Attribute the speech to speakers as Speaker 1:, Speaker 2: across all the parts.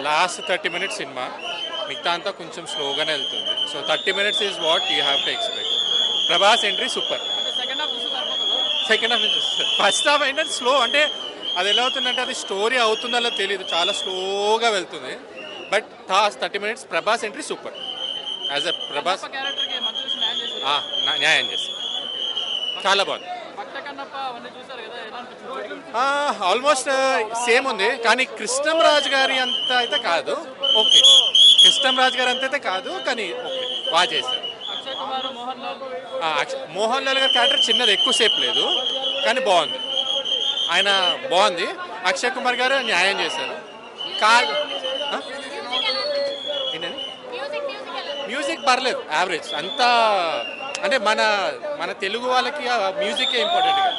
Speaker 1: Last 30 minutes cinema, మిగతా అంతా కొంచెం స్లోగానే వెళ్తుంది. So 30 minutes is what you have to expect. Prabhas entry super. Second half first half ఏంటంటే slow, అంటే అది ఎలా అవుతుందంటే అది స్టోరీ అవుతుందో తెలియదు, చాలా స్లోగా వెళ్తుంది. But 30 minutes Prabhas entry super. As a Prabhas న్యాయం చేస్తారు, చాలా బాగుంది. ఆల్మోస్ట్ సేమ్ ఉంది, కానీ కృష్ణంరాజు గారి అంత అయితే కాదు. ఓకే, కృష్ణంరాజు గారి అంత అయితే కాదు, కానీ ఓకే బాగా చేశారు. మోహన్ లాల్ గారి క్యారెక్టర్ చిన్నది, ఎక్కువసేపు లేదు, కానీ బాగుంది. ఆయన బాగుంది. అక్షయ్ కుమార్ గారు న్యాయం చేశారు. ఏంటండి మ్యూజిక్ పర్లేదు, యావరేజ్ అంతా. అంటే మన తెలుగు వాళ్ళకి మ్యూజికే ఇంపార్టెంట్ కదా.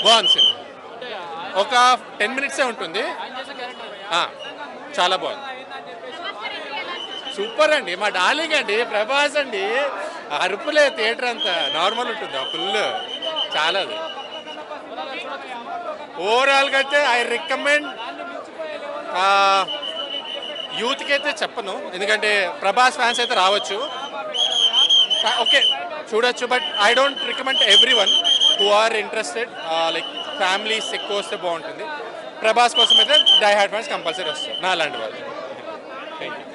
Speaker 1: బాగుంది సినిమా, ఒక 10 minutes ఉంటుంది. చాలా బాగుంది, సూపర్ అండి. మా డార్లింగ్ అండి ప్రభాస్ అండి. అరుపులే, థియేటర్ అంతా నార్మల్ ఉంటుంది, ఫుల్ చాలా. అది ఓవరాల్గా అయితే ఐ రికమెండ్. యూత్కి అయితే చెప్పను, ఎందుకంటే ప్రభాస్ ఫ్యాన్స్ అయితే రావచ్చు, ఓకే చూడొచ్చు. But I don't recommend everyone who are interested. Like families ఎక్కువ వస్తే బాగుంటుంది. ప్రభాస్ కోసం అయితే డై హార్డ్ ఫ్యాన్స్ కంపల్సరీ వస్తారు, నా అలాంటి వాళ్ళు. Thank you.